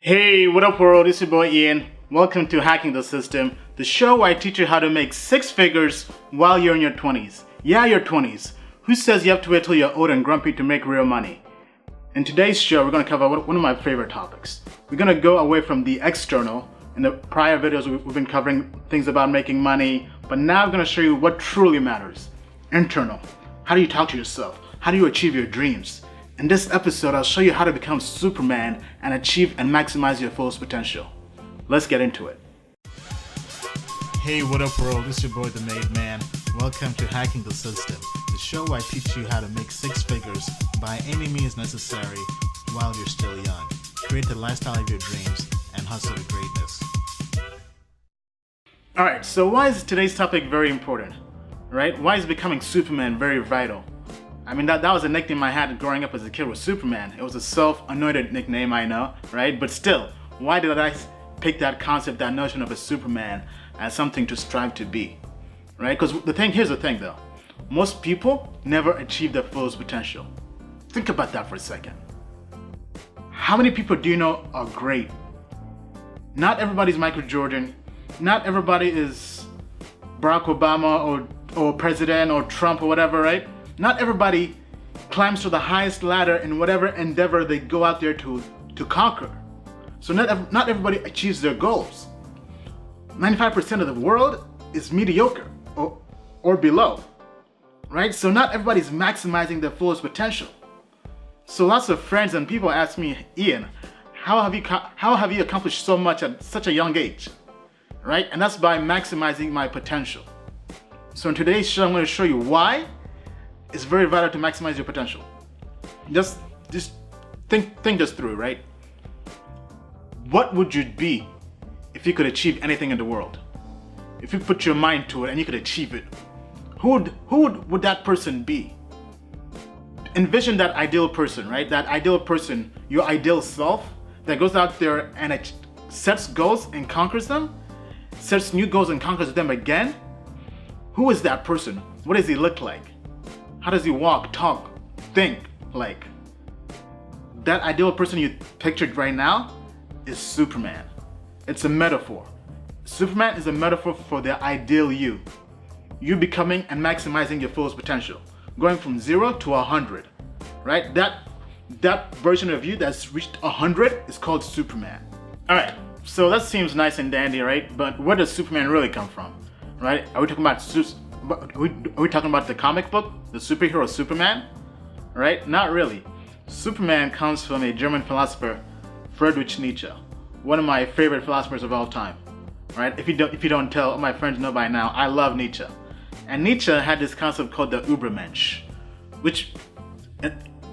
Hey, what up world, it's your boy Ian. Welcome to Hacking the System, the show where I teach you how to make six figures while you're in your 20s. Yeah, your 20s. Who says you have to wait till you're old and grumpy to make real money? In today's show, we're going to cover one of my favorite topics. We're going to go away from the external. In the prior videos, we've been covering things about making money, but now I'm going to show you what truly matters. Internal. How do you talk to yourself? How do you achieve your dreams? In this episode, I'll show you how to become Superman and achieve and maximize your fullest potential. Let's get into it. Hey, what up world? This is your boy the Made Man. Welcome to Hacking the System, the show where I teach you how to make six figures by any means necessary while you're still young. Create the lifestyle of your dreams and hustle to greatness. Alright, so why is today's topic very important? Right? Why is becoming Superman very vital? I mean, that was a nickname I had growing up as a kid, was Superman. It was a self-anointed nickname, I know, right? But still, why did I pick that concept, that notion of a Superman as something to strive to be, right? Because here's the thing though. Most people never achieve their fullest potential. Think about that for a second. How many people do you know are great? Not everybody's Michael Jordan. Not everybody is Barack Obama or President or Trump or whatever, right? Not everybody climbs to the highest ladder in whatever endeavor they go out there to conquer. So not everybody achieves their goals. 95% of the world is mediocre or below, right? So not everybody's maximizing their fullest potential. So lots of friends and people ask me, Ian, how have you accomplished so much at such a young age, right? And that's by maximizing my potential. So in today's show, I'm going to show you why it's very vital to maximize your potential. Just think this through, right? What would you be if you could achieve anything in the world? If you put your mind to it and you could achieve it, who would that person be? Envision that ideal person, right? That ideal person, your ideal self, that goes out there and it sets goals and conquers them, sets new goals and conquers them again. Who is that person? What does he look like? How does he walk, talk, think like? That ideal person you pictured right now is Superman. It's a metaphor. Superman is a metaphor for the ideal you. You becoming and maximizing your fullest potential. Going from 0 to 100, right? That version of you that's reached 100 is called Superman. All right, so that seems nice and dandy, right? But where does Superman really come from, right? Are we talking about the comic book, the superhero Superman? Right? Not really. Superman comes from a German philosopher, Friedrich Nietzsche, one of my favorite philosophers of all time. Right? If you don't tell, my friends know by now, I love Nietzsche. And Nietzsche had this concept called the Übermensch, which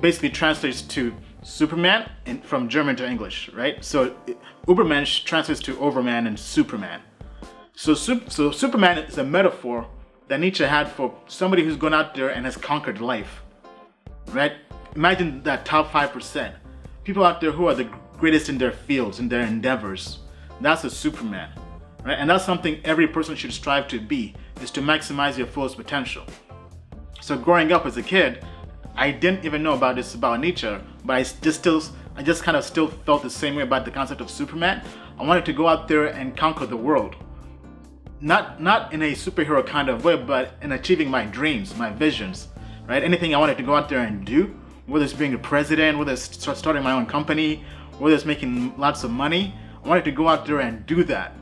basically translates to Superman from German to English, right? So Übermensch translates to Overman and Superman. So Superman is a metaphor that Nietzsche had for somebody who's gone out there and has conquered life, right? Imagine that top 5%. People out there who are the greatest in their fields, in their endeavors. That's a Superman, right? And that's something every person should strive to be, is to maximize your fullest potential. So growing up as a kid, I didn't even know about Nietzsche, but I just kind of still felt the same way about the concept of Superman. I wanted to go out there and conquer the world. Not in a superhero kind of way, but in achieving my dreams, my visions, right? Anything I wanted to go out there and do, whether it's being a president, whether it's starting my own company, whether it's making lots of money, I wanted to go out there and do that,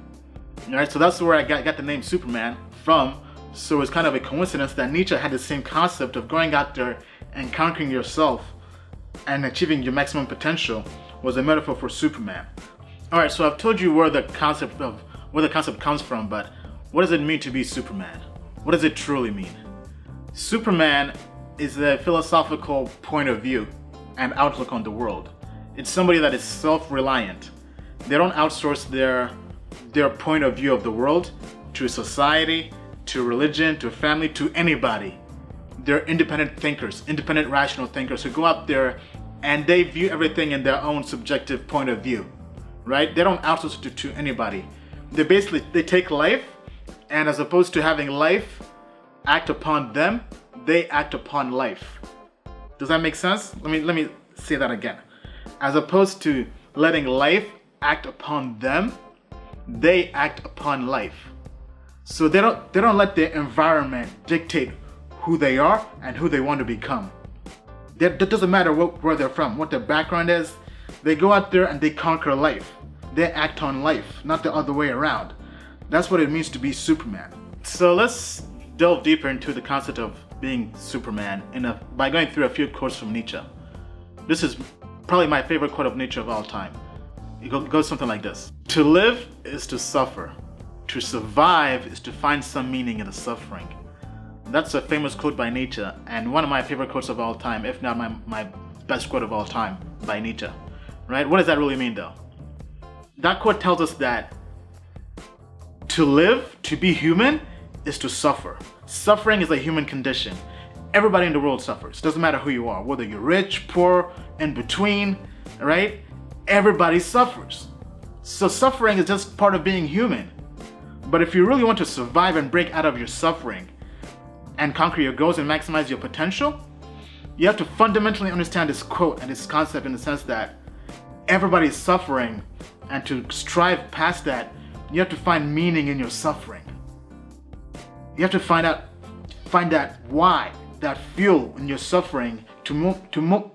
right? So that's where I got the name Superman from. So it's kind of a coincidence that Nietzsche had the same concept of going out there and conquering yourself and achieving your maximum potential was a metaphor for Superman. All right, so I've told you where the concept comes from, but what does it mean to be Superman? What does it truly mean? Superman is a philosophical point of view and outlook on the world. It's somebody that is self-reliant. They don't outsource their point of view of the world to society, to religion, to family, to anybody. They're independent thinkers, independent rational thinkers who go out there and they view everything in their own subjective point of view, right? They don't outsource it to anybody. They take life, and as opposed to having life act upon them, they act upon life. Does that make sense? Let me say that again. As opposed to letting life act upon them, they act upon life. So they don't let their environment dictate who they are and who they want to become. That doesn't matter where they're from, what their background is. They go out there and they conquer life. They act on life, not the other way around. That's what it means to be Superman. So let's delve deeper into the concept of being Superman by going through a few quotes from Nietzsche. This is probably my favorite quote of Nietzsche of all time. It goes something like this. To live is to suffer. To survive is to find some meaning in the suffering. That's a famous quote by Nietzsche, and one of my favorite quotes of all time, if not my best quote of all time by Nietzsche. Right? What does that really mean though? That quote tells us that to live, to be human, is to suffer. Suffering is a human condition. Everybody in the world suffers. Doesn't matter who you are, whether you're rich, poor, in between, right? Everybody suffers. So suffering is just part of being human. But if you really want to survive and break out of your suffering and conquer your goals and maximize your potential, you have to fundamentally understand this quote and this concept in the sense that everybody is suffering, and to strive past that, you have to find meaning in your suffering. You have to find that why, that fuel in your suffering to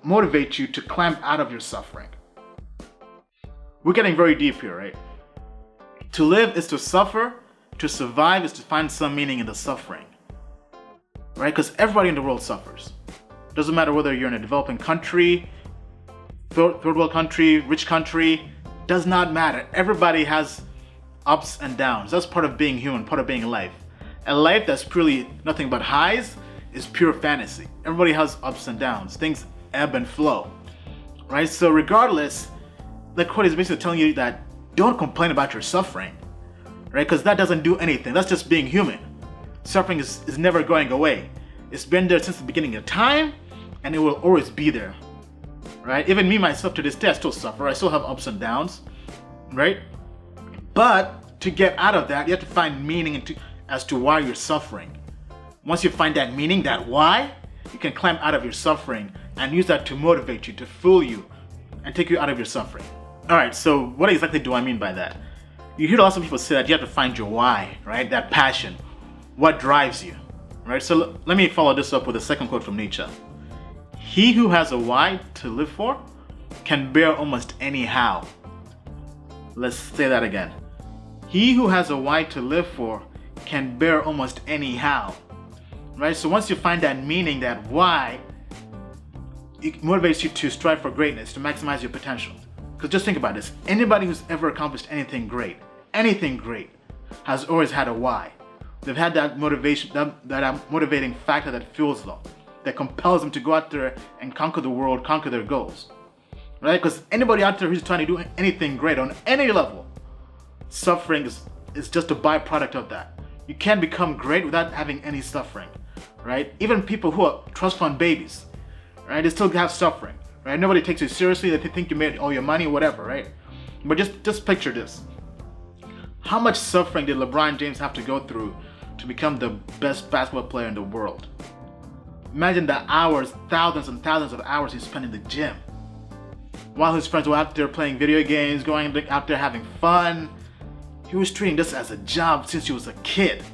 motivate you to climb out of your suffering. We're getting very deep here, right? To live is to suffer. To survive is to find some meaning in the suffering, right? Because everybody in the world suffers. Doesn't matter whether you're in a developing country, third world country, rich country, does not matter. Everybody has ups and downs. That's part of being human, part of being life. A life that's purely nothing but highs is pure fantasy. Everybody has ups and downs. Things ebb and flow, right? So regardless, the quote is basically telling you that don't complain about your suffering, right? Because that doesn't do anything. That's just being human. Suffering is never going away. It's been there since the beginning of time, and it will always be there, right? Even me, myself, to this day, I still suffer. I still have ups and downs, right? But to get out of that, you have to find meaning as to why you're suffering. Once you find that meaning, that why, you can climb out of your suffering and use that to motivate you, to fuel you, and take you out of your suffering. All right, so what exactly do I mean by that? You hear lots of people say that you have to find your why, right? That passion, what drives you, right? So let me follow this up with a second quote from Nietzsche. He who has a why to live for can bear almost any how. Let's say that again. He who has a why to live for can bear almost any how, right? So once you find that meaning, that why, it motivates you to strive for greatness, to maximize your potential. Because just think about this. Anybody who's ever accomplished anything great, has always had a why. They've had that motivation, that motivating factor that fuels them, that compels them to go out there and conquer the world, conquer their goals, right? Because anybody out there who's trying to do anything great on any level, suffering is just a byproduct of that. You can't become great without having any suffering, right? Even people who are trust fund babies, right? They still have suffering, right? Nobody takes you seriously. They think you made all your money, whatever, right? But just picture this. How much suffering did LeBron James have to go through to become the best basketball player in the world? Imagine the hours, thousands and thousands of hours he spent in the gym, while his friends were out there playing video games, going out there having fun. He was treating this as a job since he was a kid,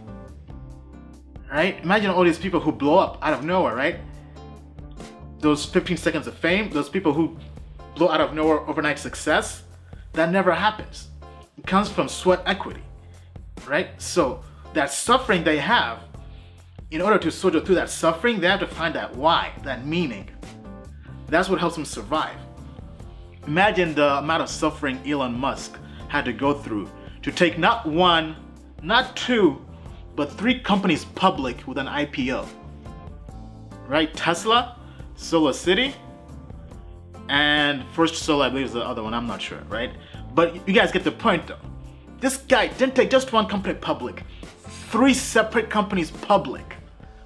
right? Imagine all these people who blow up out of nowhere, right? Those 15 seconds of fame, those people who blow out of nowhere overnight success, that never happens. It comes from sweat equity, right? So that suffering they have, in order to soldier through that suffering, they have to find that why, that meaning. That's what helps them survive. Imagine the amount of suffering Elon Musk had to go through to take not one, not two, but 3 companies public with an IPO, right? Tesla, Solar City, and First Solar, I believe is the other one, I'm not sure, right? But you guys get the point though. This guy didn't take just one company public, 3 separate companies public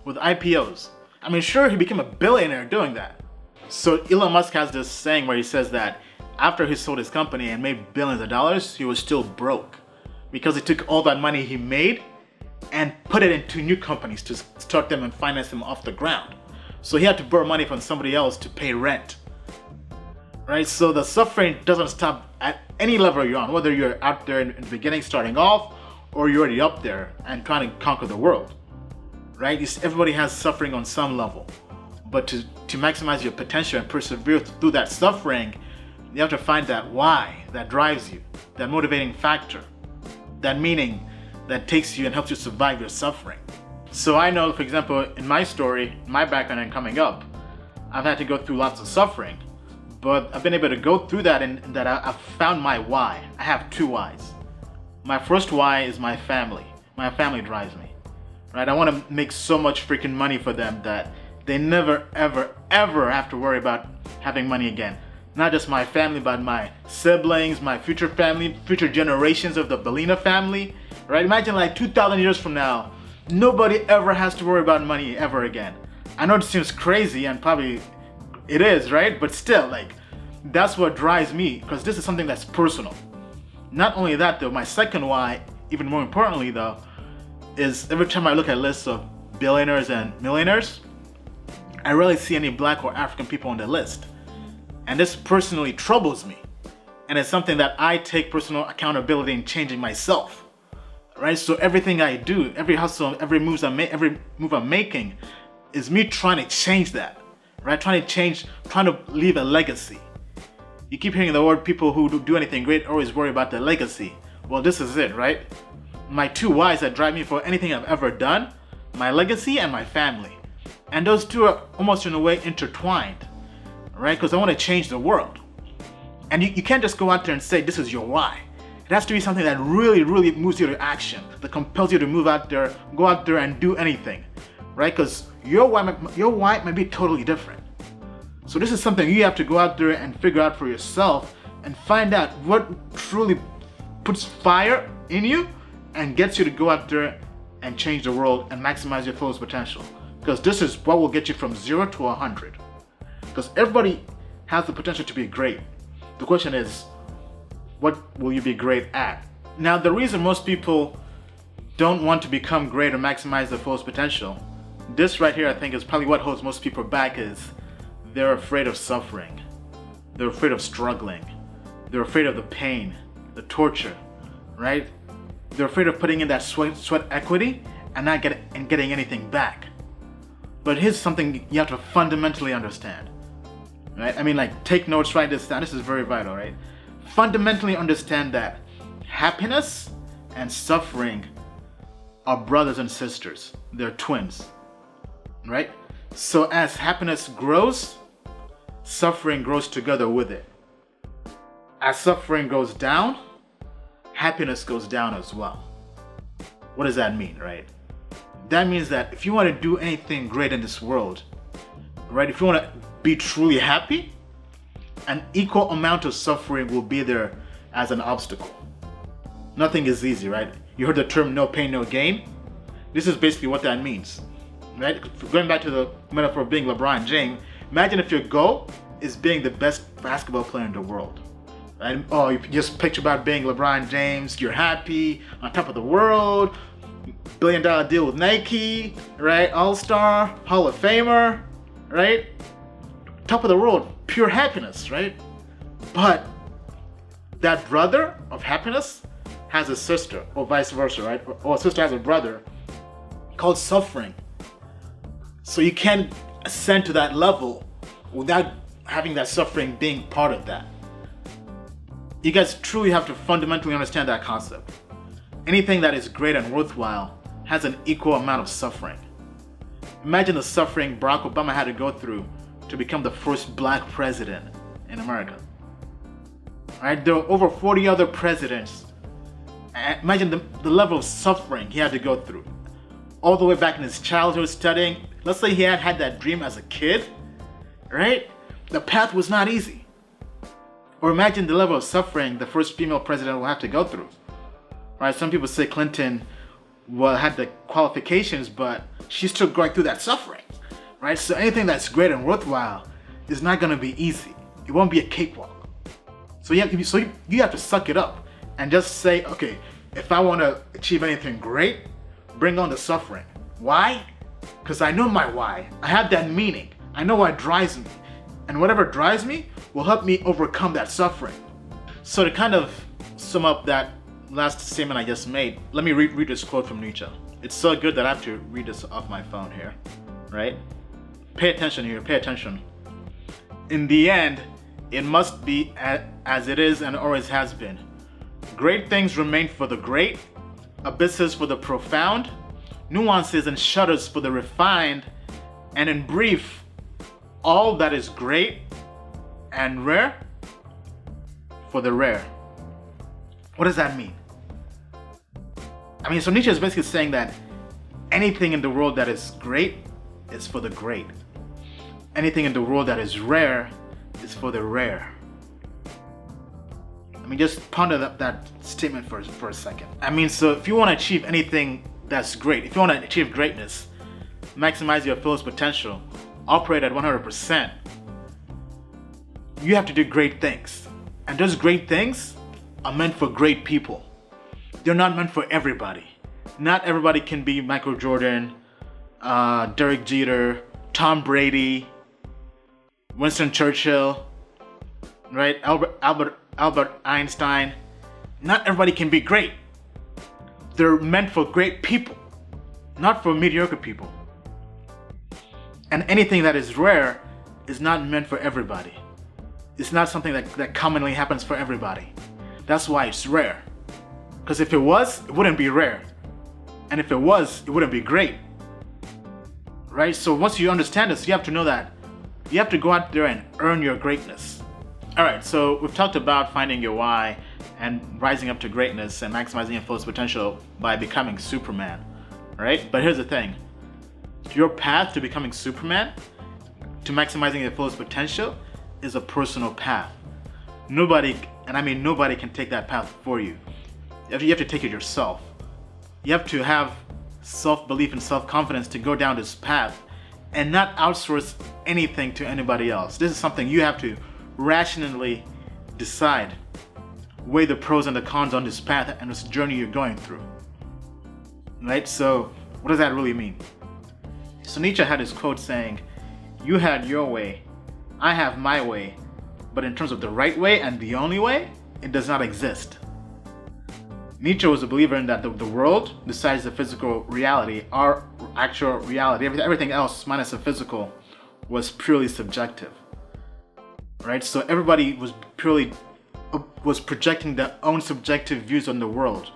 with IPOs. I mean, sure, he became a billionaire doing that. So Elon Musk has this saying where he says that after he sold his company and made billions of dollars, he was still broke because he took all that money he made and put it into new companies to start them and finance them off the ground. So he had to borrow money from somebody else to pay rent, right? So the suffering doesn't stop at any level you're on, whether you're out there in the beginning starting off, or you're already up there and trying to conquer the world, right? Everybody has suffering on some level, but to maximize your potential and persevere through that suffering, you have to find that why that drives you, that motivating factor, that meaning that takes you and helps you survive your suffering. So I know, for example, in my story, my background and coming up, I've had to go through lots of suffering, but I've been able to go through that and that I've found my why. I have two whys. My first why is my family. My family drives me, right? I want to make so much freaking money for them that they never, ever, ever have to worry about having money again. Not just my family, but my siblings, my future family, future generations of the Bellina family, right? Imagine like 2,000 years from now, nobody ever has to worry about money ever again. I know it seems crazy, and probably it is, right? But still, like, that's what drives me, because this is something that's personal. Not only that though, my second why, even more importantly though, is every time I look at lists of billionaires and millionaires, I rarely see any black or African people on the list. And this personally troubles me. And it's something that I take personal accountability in changing myself. Right? So everything I do, every hustle, every move I'm making is me trying to change that. Right? Trying to leave a legacy. You keep hearing the word people who do anything great always worry about their legacy. Well, this is it, right? My two whys that drive me for anything I've ever done, my legacy and my family. And those two are almost in a way intertwined, right? Because I want to change the world. And you can't just go out there and say this is your why. It has to be something that really, really moves you to action, that compels you to move out there, go out there and do anything, right? Because your why might be totally different. So this is something you have to go out there and figure out for yourself and find out what truly puts fire in you and gets you to go out there and change the world and maximize your fullest potential. Because this is what will get you from 0 to 100. Because everybody has the potential to be great. The question is, what will you be great at? Now, the reason most people don't want to become great or maximize their fullest potential, this right here I think is probably what holds most people back, is they're afraid of suffering. They're afraid of struggling. They're afraid of the pain, the torture, right? They're afraid of putting in that sweat equity and not getting anything back. But here's something you have to fundamentally understand, right? I mean, like, take notes, write this down. This is very vital, right? Fundamentally understand that happiness and suffering are brothers and sisters. They're twins, right? So as happiness grows, suffering grows together with it. As suffering goes down, happiness goes down as well. What does that mean, right? That means that if you want to do anything great in this world, right, if you want to be truly happy, an equal amount of suffering will be there as an obstacle. Nothing is easy, right? You heard the term no pain, no gain? This is basically what that means, right? Going back to the metaphor of being LeBron James, imagine if your goal is being the best basketball player in the world. Right? Oh, you just picture about being LeBron James, you're happy, on top of the world, $1 billion deal with Nike, right? All-star, Hall of Famer, right? Top of the world, pure happiness, right? But that brother of happiness has a sister, or vice versa, right? Or a sister has a brother called suffering. So you can't ascend to that level without having that suffering being part of that. You guys truly have to fundamentally understand that concept. Anything that is great and worthwhile has an equal amount of suffering. Imagine the suffering Barack Obama had to go through to become the first black president in America. Right? There were over 40 other presidents. Imagine the level of suffering he had to go through. All the way back in his childhood studying. Let's say he had that dream as a kid, right? The path was not easy. Or imagine the level of suffering the first female president will have to go through. Right? Some people say Clinton had the qualifications, but she's still going through that suffering. Right? So anything that's great and worthwhile is not going to be easy. It won't be a cakewalk. So you have to suck it up and just say, okay, if I want to achieve anything great, bring on the suffering. Why? Because I know my why. I have that meaning. I know what drives me. And whatever drives me will help me overcome that suffering. So to kind of sum up that last statement I just made, let me read this quote from Nietzsche. It's so good that I have to read this off my phone here, right? Pay attention here, pay attention. In the end, it must be as it is and always has been. Great things remain for the great, abysses for the profound, nuances and shudders for the refined, and in brief, all that is great and rare for the rare. What does that mean? I mean, so Nietzsche is basically saying that anything in the world that is great is for the great. Anything in the world that is rare is for the rare. I mean, just ponder that statement for a second. I mean, so if you want to achieve anything that's great, if you want to achieve greatness, maximize your fullest potential, operate at 100%, you have to do great things. And those great things are meant for great people. They're not meant for everybody. Not everybody can be Michael Jordan, Derek Jeter, Tom Brady, Winston Churchill, right? Albert Einstein. Not everybody can be great. They're meant for great people, not for mediocre people. And anything that is rare is not meant for everybody. It's not something that commonly happens for everybody. That's why it's rare. Because if it was, it wouldn't be rare. And if it was, it wouldn't be great. Right? So once you understand this, you have to know that you have to go out there and earn your greatness. Alright, so we've talked about finding your why and rising up to greatness and maximizing your fullest potential by becoming Superman. Right? But here's the thing. Your path to becoming Superman, to maximizing your fullest potential, is a personal path. Nobody, and I mean nobody, can take that path for you. You have to take it yourself. You have to have self-belief and self-confidence to go down this path and not outsource anything to anybody else. This is something you have to rationally decide. Weigh the pros and the cons on this path and this journey you're going through. Right? So what does that really mean? So Nietzsche had this quote saying, "You had your way, I have my way, but in terms of the right way and the only way, it does not exist." Nietzsche was a believer in that the world, besides the physical reality, our actual reality, everything else minus the physical, was purely subjective. Right? So everybody was projecting their own subjective views on the world.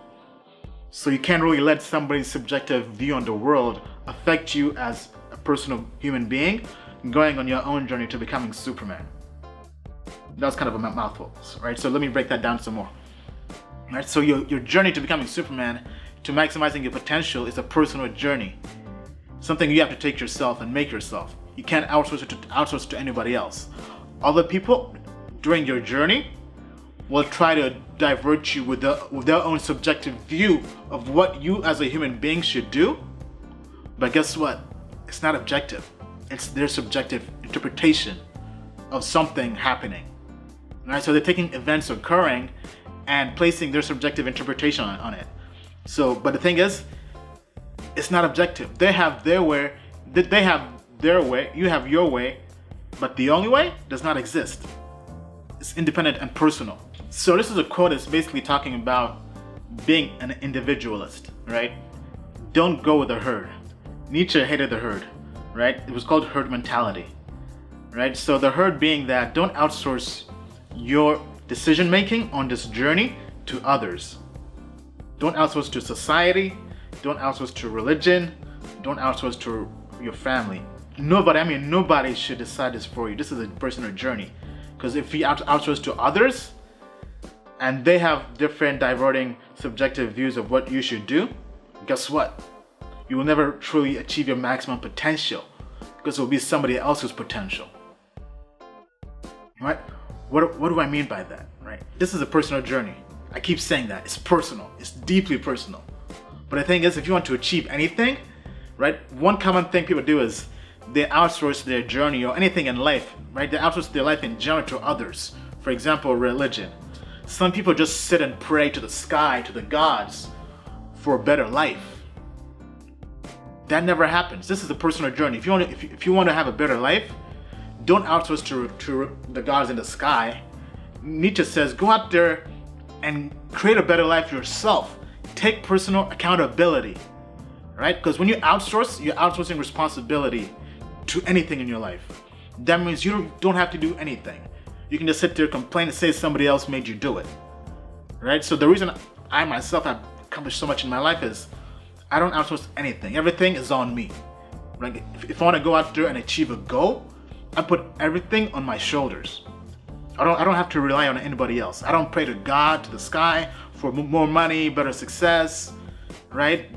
So you can't really let somebody's subjective view on the world affect you as a personal human being going on your own journey to becoming Superman. That was kind of a mouthful, right? So let me break that down some more. Right? So your journey to becoming Superman, to maximizing your potential, is a personal journey. Something you have to take yourself and make yourself. You can't outsource it to anybody else. Other people during your journey will try to divert you with their own subjective view of what you as a human being should do. But guess what? It's not objective. It's their subjective interpretation of something happening. Right? So they're taking events occurring and placing their subjective interpretation on it. So, but the thing is, it's not objective. They have their way, you have your way, but the only way does not exist. It's independent and personal. So this is a quote that's basically talking about being an individualist, right? Don't go with the herd. Nietzsche hated the herd, right? It was called herd mentality, right? So the herd being that don't outsource your decision making on this journey to others. Don't outsource to society, don't outsource to religion, don't outsource to your family. Nobody should decide this for you. This is a personal journey. Because if you outsource to others and they have different diverting subjective views of what you should do, guess what? You will never truly achieve your maximum potential because it will be somebody else's potential. Right? What do I mean by that? Right? This is a personal journey. I keep saying that. It's personal. It's deeply personal. But the thing is, if you want to achieve anything, right, one common thing people do is they outsource their journey or anything in life, right? They outsource their life in general to others. For example, religion. Some people just sit and pray to the sky, to the gods, for a better life. That never happens. This is a personal journey. If you want to have a better life, don't outsource to the gods in the sky. Nietzsche says, go out there and create a better life yourself. Take personal accountability, right? Because when you outsource, you're outsourcing responsibility to anything in your life. That means you don't have to do anything. You can just sit there, complain, and say somebody else made you do it, right? So the reason I myself have accomplished so much in my life is I don't outsource anything. Everything is on me. Like if I want to go out there and achieve a goal, I put everything on my shoulders. I don't have to rely on anybody else. I don't pray to God, to the sky for more money, better success, right?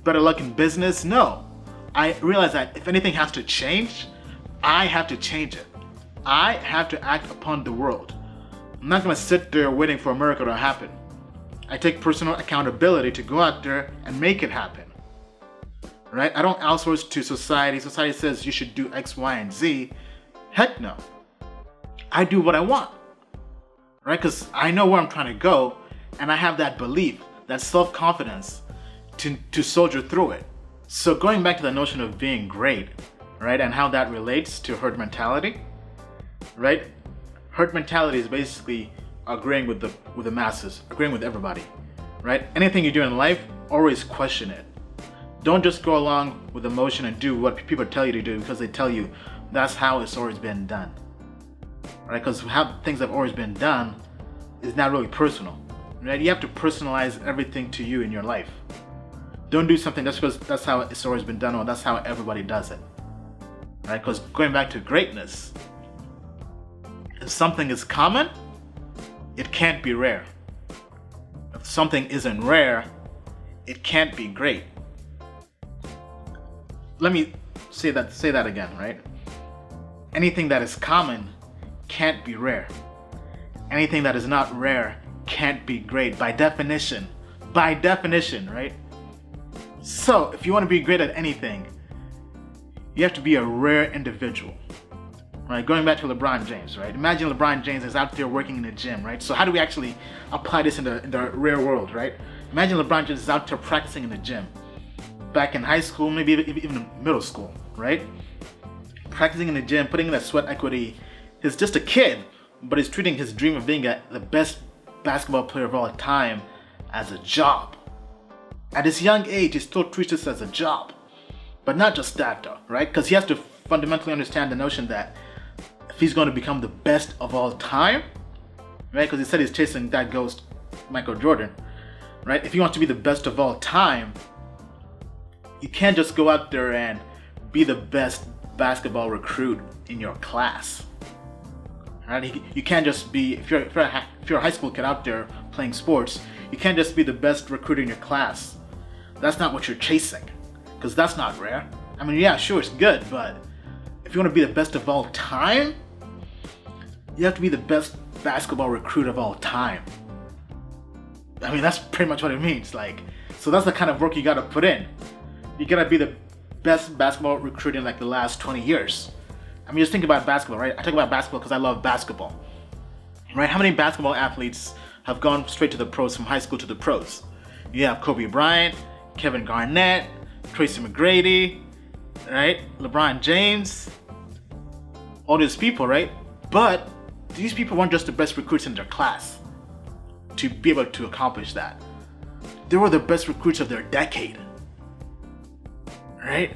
Better luck in business. No. I realize that if anything has to change, I have to change it. I have to act upon the world. I'm not going to sit there waiting for a miracle to happen. I take personal accountability to go out there and make it happen. Right? I don't outsource to society. Society says you should do X, Y, and Z. Heck no. I do what I want. Right? Because I know where I'm trying to go, and I have that belief, that self-confidence to soldier through it. So going back to the notion of being great, right, and how that relates to herd mentality, right? Herd mentality is basically agreeing with the masses, agreeing with everybody, right? Anything you do in life, always question it. Don't just go along with emotion and do what people tell you to do because they tell you that's how it's always been done, right? Because how things have always been done is not really personal, right? You have to personalize everything to you in your life. Don't do something just because that's how it's always been done or that's how everybody does it, right? Because going back to greatness, if something is common, it can't be rare. If something isn't rare, it can't be great. Let me say that again, right? Anything that is common can't be rare. Anything that is not rare can't be great by definition, right? So if you want to be great at anything, you have to be a rare individual. Right, going back to LeBron James, right? Imagine LeBron James is out there working in the gym, right? So how do we actually apply this in the real world, right? Imagine LeBron James is out there practicing in the gym. Back in high school, maybe even middle school, right? Practicing in the gym, putting in that sweat equity. He's just a kid, but he's treating his dream of being the best basketball player of all time as a job. At his young age, he still treats this as a job. But not just that though, right? Because he has to fundamentally understand the notion that if he's going to become the best of all time, right? Because he said he's chasing that ghost, Michael Jordan, right? If he wants to be the best of all time, you can't just go out there and be the best basketball recruit in your class, right? You can't just be, if you're a high school kid out there playing sports, you can't just be the best recruit in your class. That's not what you're chasing, because that's not rare. I mean, yeah, sure, it's good, but if you want to be the best of all time, you have to be the best basketball recruit of all time. I mean, that's pretty much what it means. Like, so that's the kind of work you got to put in. You got to be the best basketball recruit in like the last 20 years. I mean, just think about basketball, right? I talk about basketball because I love basketball, right? How many basketball athletes have gone straight to the pros from high school to the pros? You have Kobe Bryant, Kevin Garnett, Tracy McGrady, right? LeBron James, all these people, right? But these people weren't just the best recruits in their class to be able to accomplish that. They were the best recruits of their decade, right?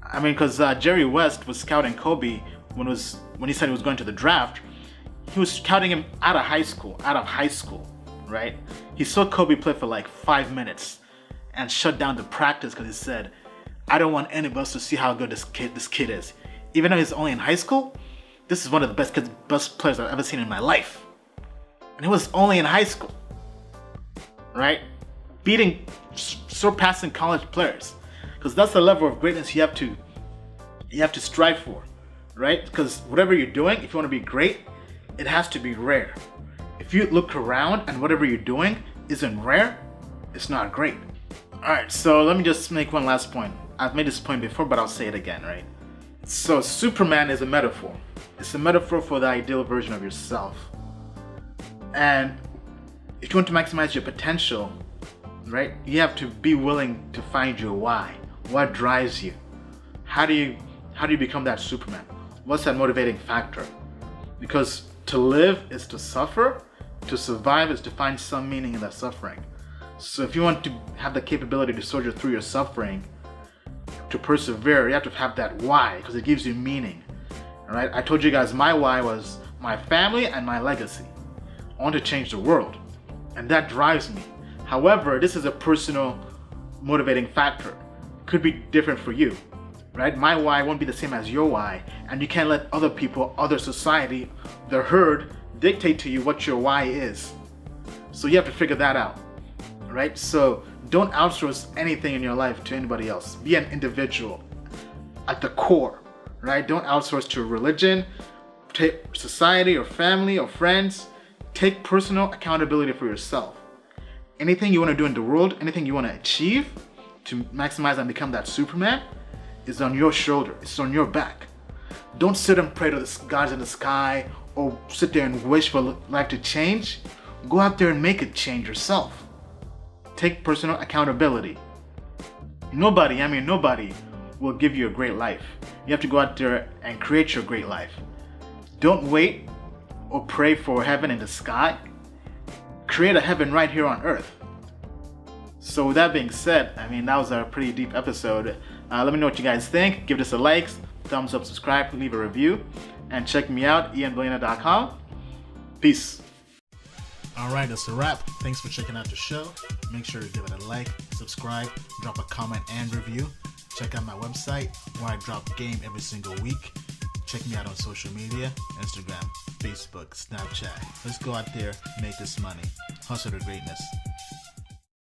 I mean, because Jerry West was scouting Kobe when he said he was going to the draft. He was scouting him out of high school, right? He saw Kobe play for like 5 minutes and shut down the practice because he said, I don't want any of us to see how good this kid is. Even though he's only in high school, this is one of the best players I've ever seen in my life. And he was only in high school, right? Surpassing college players. Because that's the level of greatness you have to strive for, right? Because whatever you're doing, if you want to be great, it has to be rare. If you look around and whatever you're doing isn't rare, it's not great. Alright, so let me just make one last point. I've made this point before, but I'll say it again, right? So Superman is a metaphor. It's a metaphor for the ideal version of yourself. And if you want to maximize your potential, right, you have to be willing to find your why. What drives you? How do you become that Superman? What's that motivating factor? Because To live is to suffer. To survive is to find some meaning in that suffering. So if you want to have the capability to soldier through your suffering, to persevere, you have to have that why, because it gives you meaning. All right? I told you guys my why was my family and my legacy. I want to change the world, and that drives me. However, this is a personal motivating factor. Could be different for you, right? My why won't be the same as your why, and you can't let other people, other society, the herd, dictate to you what your why is. So you have to figure that out, right? So don't outsource anything in your life to anybody else. Be an individual at the core, right? Don't outsource to religion, society or family or friends. Take personal accountability for yourself. Anything you want to do in the world, anything you want to achieve to maximize and become that Superman is on your shoulder. It's on your back. Don't sit and pray to the gods in the sky or sit there and wish for life to change. Go out there and make it change yourself. Take personal accountability. Nobody will give you a great life. You have to go out there and create your great life. Don't wait or pray for heaven in the sky. Create a heaven right here on earth. So with that being said, that was a pretty deep episode. Let me know what you guys think. Give this a like, thumbs up, subscribe, leave a review, and check me out, ianbillionaire.com. Peace. Alright, that's a wrap. Thanks for checking out the show. Make sure to give it a like, subscribe, drop a comment and review. Check out my website where I drop game every single week. Check me out on social media, Instagram, Facebook, Snapchat. Let's go out there, make this money. Hustle to greatness.